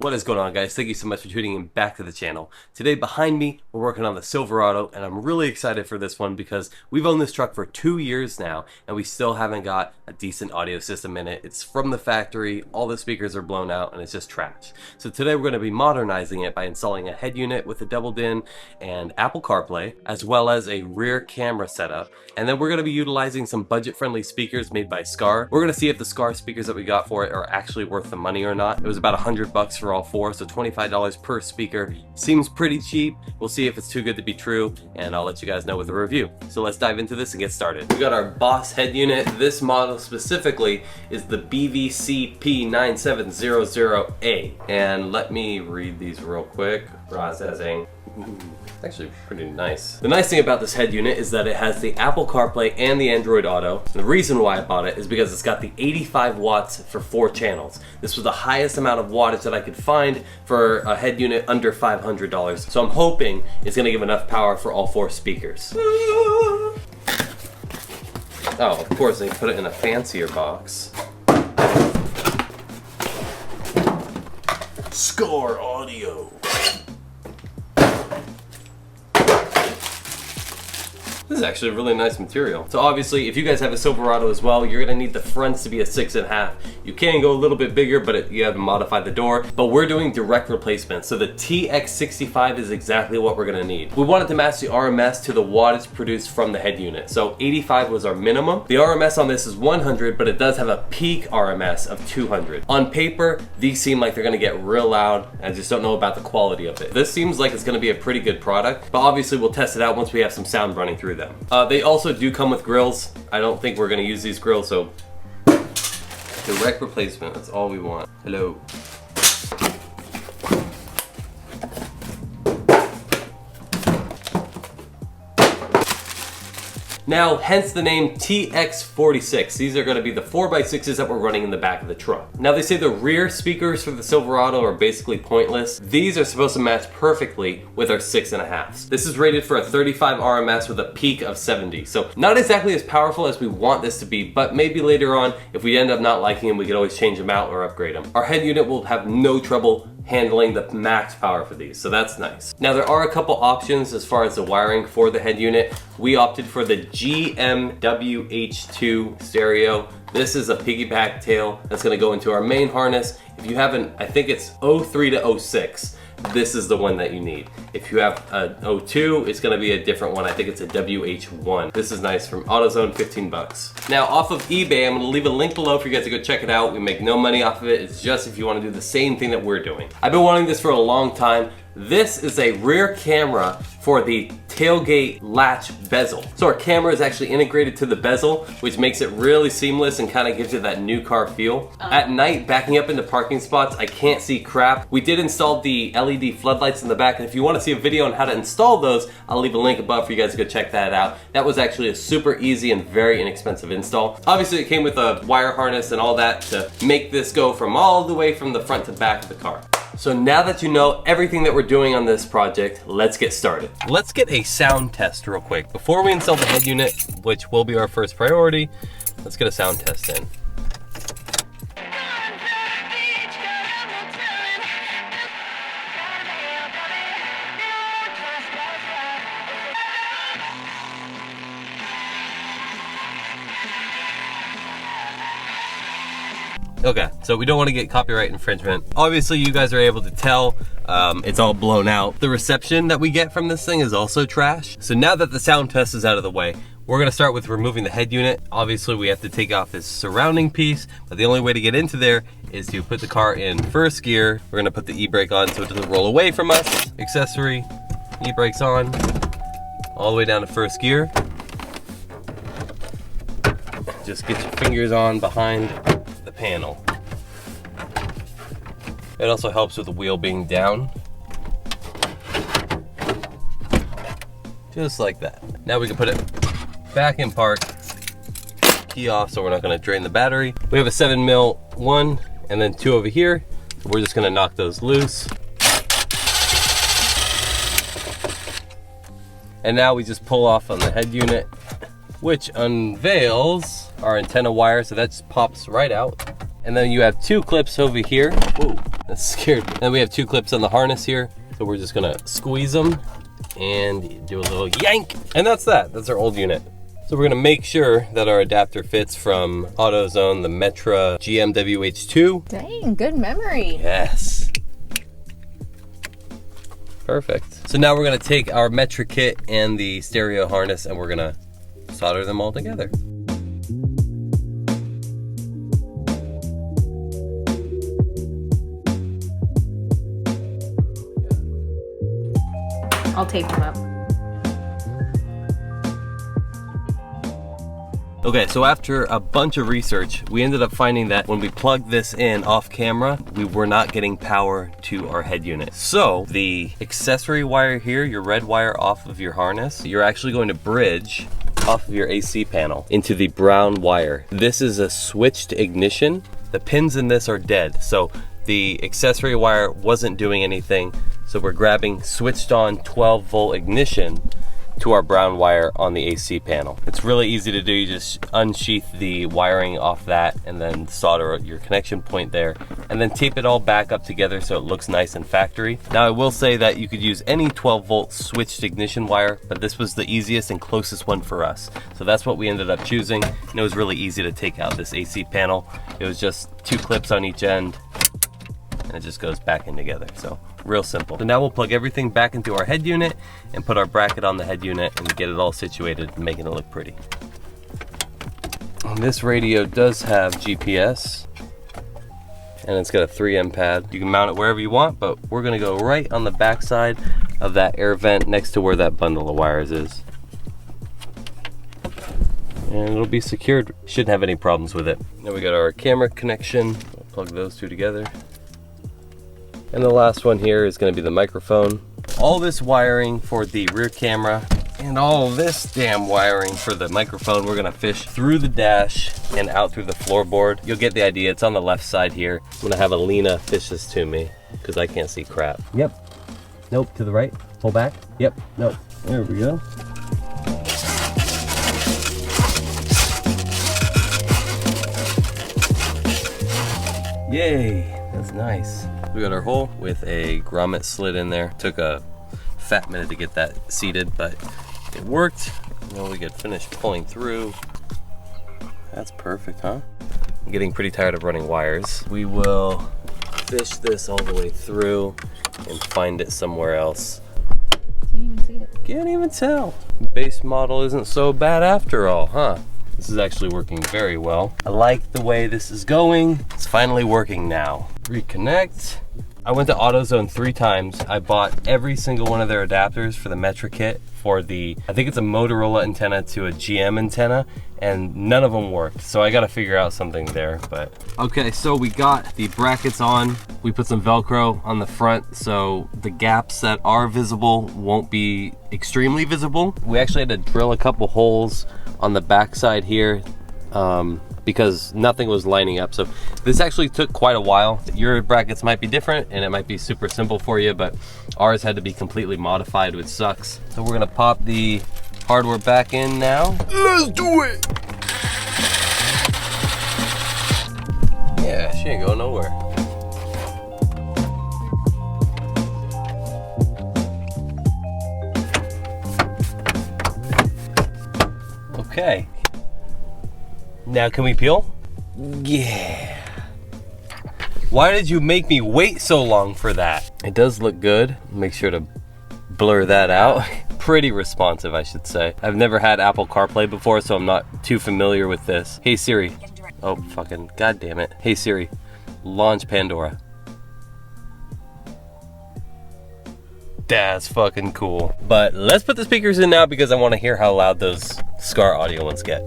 What is going on, guys? Thank you so much for tuning in back to the channel. Today behind me, we're working on the Silverado, and I'm really excited for this one because we've owned this truck for 2 years now, and we still haven't got a decent audio system in it. It's from the factory, all the speakers are blown out, and it's just trash. So today we're going to be modernizing it by installing a head unit with a double din and Apple CarPlay, as well as a rear camera setup. And then we're going to be utilizing some budget-friendly speakers made by Scar. We're going to see if the Scar speakers that we got for it are actually worth the money or not. It was about $100 for all four, so $25 per speaker seems pretty cheap. We'll see if it's too good to be true, and I'll let you guys know with a review. So let's dive into this and get started. We got our Boss head unit. This model specifically is the BVCP9700A, and let me read these real quick. Processing. It's actually pretty nice. The nice thing about this head unit is that it has the Apple CarPlay and the Android Auto. And the reason why I bought it is because it's got the 85 watts for 4 channels. This was the highest amount of wattage that I could find for a head unit under $500. So I'm hoping it's gonna give enough power for all 4 speakers. Oh, of course they put it in a fancier box. Score Audio. This is actually a really nice material. So obviously, if you guys have a Silverado as well, you're gonna need the fronts to be a 6.5. You can go a little bit bigger, but you have to modify the door. But we're doing direct replacement. So the TX65 is exactly what we're gonna need. We wanted to match the RMS to the wattage produced from the head unit. So 85 was our minimum. The RMS on this is 100, but it does have a peak RMS of 200. On paper, these seem like they're gonna get real loud. I just don't know about the quality of it. This seems like it's gonna be a pretty good product, but obviously we'll test it out once we have some sound running through them. They also do come with grills. I don't think we're gonna use these grills, so direct replacement, that's all we want. Hello. Now, hence the name TX46. These are gonna be the 4x6s that we're running in the back of the truck. Now, they say the rear speakers for the Silverado are basically pointless. These are supposed to match perfectly with our 6.5s. This is rated for a 35 RMS with a peak of 70. So not exactly as powerful as we want this to be, but maybe later on, if we end up not liking them, we can always change them out or upgrade them. Our head unit will have no trouble handling the max power for these, so that's nice. Now, there are a couple options as far as the wiring for the head unit. We opted for the GMWH2 stereo. This is a piggyback tail that's gonna go into our main harness. If you have an, I think it's 03 to 06, this is the one that you need. If you have an 02, it's gonna be a different one. I think it's a WH1. This is nice from AutoZone, 15 bucks. Now, off of eBay, I'm gonna leave a link below for you guys to go check it out. We make no money off of it. It's just if you wanna do the same thing that we're doing. I've been wanting this for a long time. This is a rear camera for the tailgate latch bezel. So our camera is actually integrated to the bezel, which makes it really seamless and kind of gives it that new car feel. At night, backing up into parking spots, I can't see crap. We did install the LED floodlights in the back, and if you want to see a video on how to install those, I'll leave a link above for you guys to go check that out. That was actually a super easy and very inexpensive install. Obviously, it came with a wire harness and all that to make this go from all the way from the front to back of the car. So now that you know everything that we're doing on this project, let's get started. Let's get a sound test real quick. Before we install the head unit, which will be our first priority, let's get a sound test in. Okay, so we don't want to get copyright infringement. Obviously, you guys are able to tell it's all blown out. The reception that we get from this thing is also trash. So now that the sound test is out of the way, we're gonna start with removing the head unit. Obviously, we have to take off this surrounding piece, but the only way to get into there is to put the car in first gear. We're gonna put the e-brake on so it doesn't roll away from us. Accessory, e-brakes on, all the way down to first gear. Just get your fingers on behind the panel. It also helps with the wheel being down. Just like that. Now we can put it back in park, key off so we're not gonna drain the battery. We have a 7mm one and then 2 over here. So we're just gonna knock those loose. And now we just pull off on the head unit, which unveils our antenna wire, so that just pops right out. And then you have 2 clips over here. Whoa. That's scared. And we have 2 clips on the harness here. So we're just gonna squeeze them and do a little yank. And that's that. That's our old unit. So we're gonna make sure that our adapter fits from AutoZone, the Metra GMWH2. Dang, good memory. Yes. Perfect. So now we're gonna take our Metra kit and the stereo harness and we're gonna solder them all together. I'll tape them up. Okay, so after a bunch of research, we ended up finding that when we plugged this in off camera, we were not getting power to our head unit. So the accessory wire here, your red wire off of your harness, you're actually going to bridge off of your AC panel into the brown wire. This is a switched ignition. The pins in this are dead, so the accessory wire wasn't doing anything. So we're grabbing switched on 12-volt ignition to our brown wire on the AC panel. It's really easy to do. You just unsheath the wiring off that and then solder your connection point there and then tape it all back up together so it looks nice and factory. Now I will say that you could use any 12-volt switched ignition wire, but this was the easiest and closest one for us. So that's what we ended up choosing, and it was really easy to take out this AC panel. It was just 2 clips on each end and it just goes back in together. So real simple. So now we'll plug everything back into our head unit and put our bracket on the head unit and get it all situated and making it look pretty. And this radio does have GPS and it's got a 3M pad. You can mount it wherever you want, but we're gonna go right on the back side of that air vent next to where that bundle of wires is. And it'll be secured. Shouldn't have any problems with it. Then we got our camera connection. We'll plug those 2 together. And the last one here is going to be the microphone. All this wiring for the rear camera and all this damn wiring for the microphone, we're going to fish through the dash and out through the floorboard. You'll get the idea. It's on the left side here. I'm going to have Alina fish this to me because I can't see crap. Yep. Nope. To the right. Pull back. Yep. Nope. There we go. Yay. That's nice. We got our hole with a grommet slid in there. Took a fat minute to get that seated, but it worked. Now we could finish pulling through. That's perfect, huh? I'm getting pretty tired of running wires. We will fish this all the way through and find it somewhere else. Can't even see it. Can't even tell. Base model isn't so bad after all, huh? This is actually working very well. I like the way this is going. It's finally working now. Reconnect. I went to AutoZone 3 times. I bought every single one of their adapters for the Metra kit for the, I think it's a Motorola antenna to a GM antenna, and none of them worked. So I gotta figure out something there, but. Okay, so we got the brackets on. We put some Velcro on the front so the gaps that are visible won't be extremely visible. We actually had to drill a couple holes on the back side here because nothing was lining up. So this actually took quite a while. Your brackets might be different and it might be super simple for you, but ours had to be completely modified, which sucks. So we're gonna pop the hardware back in now. Let's do it! Yeah, she ain't going nowhere. Okay. Now can we peel? Yeah. Why did you make me wait so long for that? It does look good. Make sure to blur that out. Pretty responsive, I should say. I've never had Apple CarPlay before, so I'm not too familiar with this. Hey Siri. Oh, fucking god damn it. Hey Siri, launch Pandora. That's fucking cool. But let's put the speakers in now because I want to hear how loud those Scar audio ones get.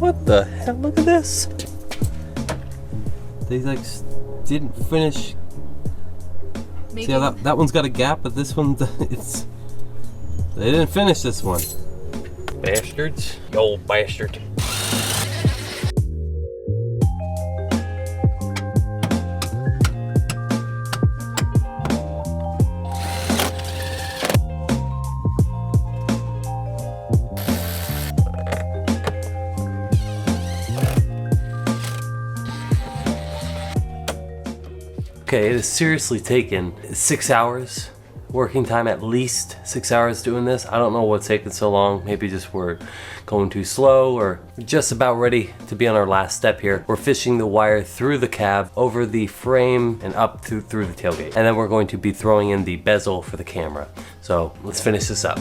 What the hell? Look at this. They like didn't finish. Maybe. See how that one's got a gap, but this one, it's. They didn't finish this one. Bastards. You old bastard. Okay, it has seriously taken 6 hours working time, at least 6 hours doing this. I don't know what's taking so long. Maybe just we're going too slow, or we're just about ready to be on our last step here. We're fishing the wire through the cab, over the frame, and up through the tailgate. And then we're going to be throwing in the bezel for the camera. So let's finish this up.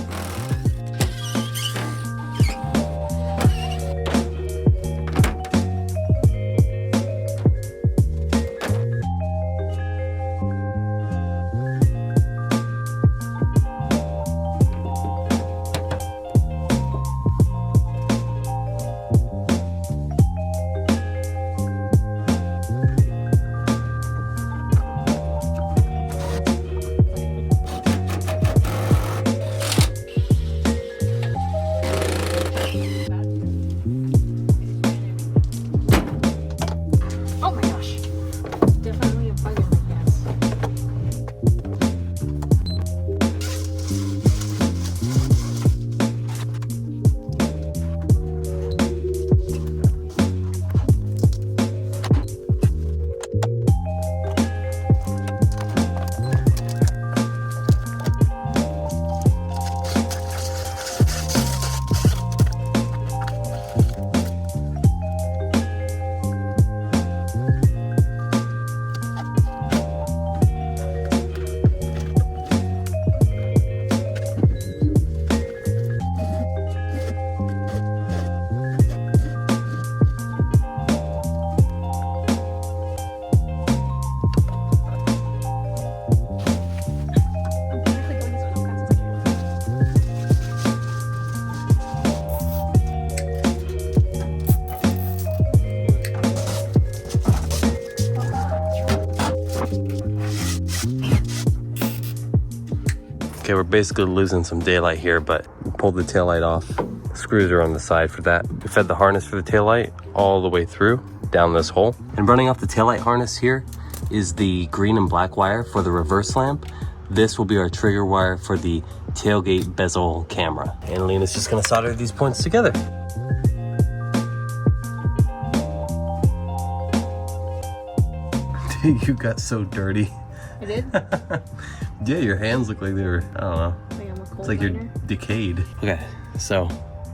Okay, we're basically losing some daylight here, but we pulled the taillight off. Screws are on the side for that. We fed the harness for the taillight all the way through, down this hole. And running off the taillight harness here is the green and black wire for the reverse lamp. This will be our trigger wire for the tailgate bezel camera. And Lena's just gonna solder these points together. You got so dirty. I did? Yeah, your hands look like they were, I don't know. Like I'm a coal It's like you're decayed. Okay, so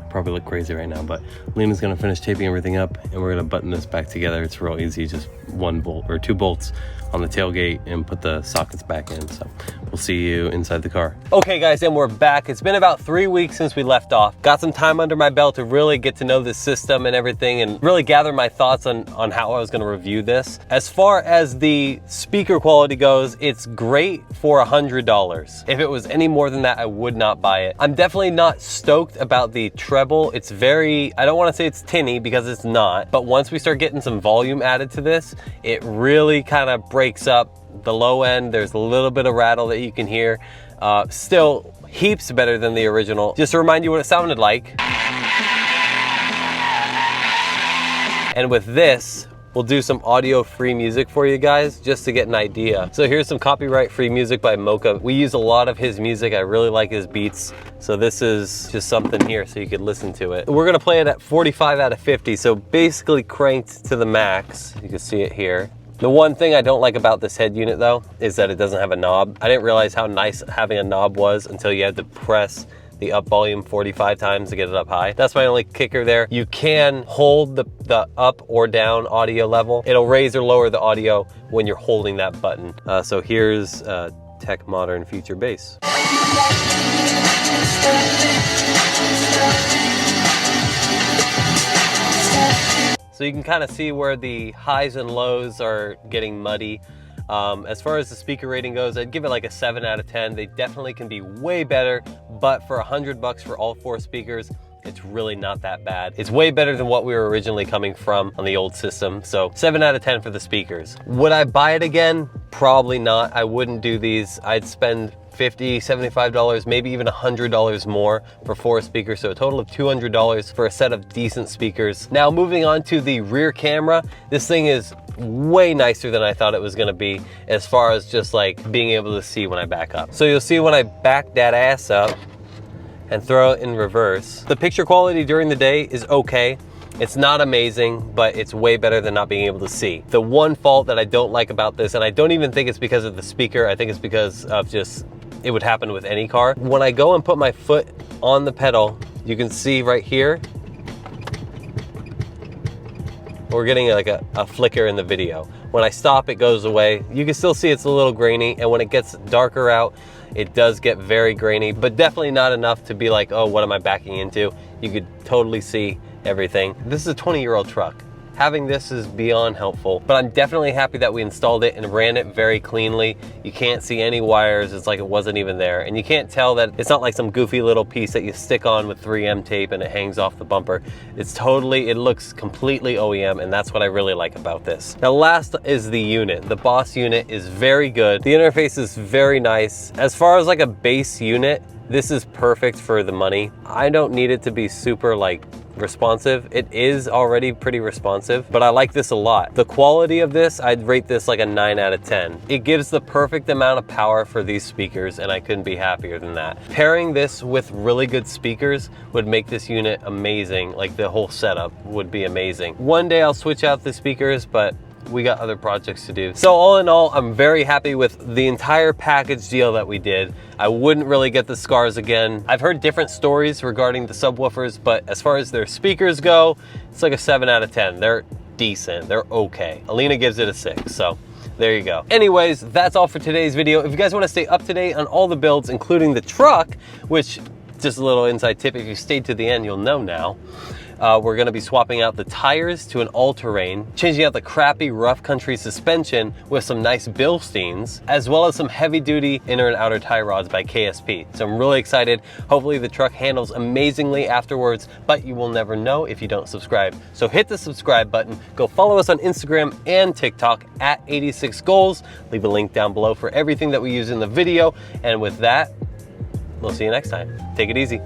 probably look crazy right now, but Lena's gonna finish taping everything up and we're gonna button this back together. It's real easy, just one bolt or two bolts on the tailgate and put the sockets back in. So we'll see you inside the car. Okay guys, and we're back. It's been about 3 weeks since we left off. Got some time under my belt to really get to know this system and everything and really gather my thoughts on how I was gonna review this. As far as the speaker quality goes, it's great for $100. If it was any more than that, I would not buy it. I'm definitely not stoked about the treble. It's very, I don't wanna say it's tinny because it's not, but once we start getting some volume added to this, it really kind of breaks up the low end. There's a little bit of rattle that you can hear. Still heaps better than the original. Just to remind you what it sounded like. And with this, we'll do some audio free music for you guys just to get an idea. So here's some copyright free music by Mocha. We use a lot of his music. I really like his beats. So this is just something here so you could listen to it. We're gonna play it at 45 out of 50. So basically cranked to the max. You can see it here. The one thing I don't like about this head unit though, is that it doesn't have a knob. I didn't realize how nice having a knob was until you had to press the up volume 45 times to get it up high. That's my only kicker there. You can hold the up or down audio level. It'll raise or lower the audio when you're holding that button. So here's Tech Modern Future Bass. So you can kind of see where the highs and lows are getting muddy. As far as the speaker rating goes, I'd give it like a 7 out of 10. They definitely can be way better, but for $100 for all 4 speakers, It's really not that bad. It's way better than what we were originally coming from on the old system. So 7 out of 10 for the speakers. Would I buy it again? Probably not. I wouldn't do these. I'd spend $50, $75, maybe even $100 more for 4 speakers, so a total of $200 for a set of decent speakers. Now moving on to the rear camera, this thing is way nicer than I thought it was gonna be as far as just like being able to see when I back up. So you'll see when I back that ass up and throw it in reverse, the picture quality during the day is okay. It's not amazing, but it's way better than not being able to see. The one fault that I don't like about this, and I don't even think it's because of the speaker, I think it's because of just, it would happen with any car. When I go and put my foot on the pedal, you can see right here, we're getting like a flicker in the video. When I stop, it goes away. You can still see it's a little grainy, and when it gets darker out, it does get very grainy, but definitely not enough to be like, oh, what am I backing into? You could totally see everything. This is a 20-year-old truck. Having this is beyond helpful, but I'm definitely happy that we installed it and ran it very cleanly. You can't see any wires. It's like it wasn't even there. And you can't tell that it's not like some goofy little piece that you stick on with 3M tape and it hangs off the bumper. It's totally, it looks completely OEM, and that's what I really like about this. Now last is the unit. The Boss unit is very good. The interface is very nice. As far as like a base unit, this is perfect for the money. I don't need it to be super like responsive. It is already pretty responsive, but I like this a lot. The quality of this, I'd rate this like a 9 out of 10. It gives the perfect amount of power for these speakers, and I couldn't be happier than that. Pairing this with really good speakers would make this unit amazing. Like the whole setup would be amazing. One day I'll switch out the speakers, but we got other projects to do. So all in all, I'm very happy with the entire package deal that we did. I wouldn't really get the Scars again. I've heard different stories regarding the subwoofers, but as far as their speakers go, it's like a 7 out of 10. They're decent, they're okay. Alina gives it a 6, so there you go. Anyways, that's all for today's video. If you guys want to stay up to date on all the builds, including the truck, which, just a little inside tip, if you stayed to the end, you'll know now. We're gonna be swapping out the tires to an all-terrain, changing out the crappy rough country suspension with some nice Bilsteins, as well as some heavy-duty inner and outer tie rods by KSP. So I'm really excited. Hopefully the truck handles amazingly afterwards, but you will never know if you don't subscribe. So hit the subscribe button, go follow us on Instagram and TikTok at 86goals. Leave a link down below for everything that we use in the video. And with that, we'll see you next time. Take it easy.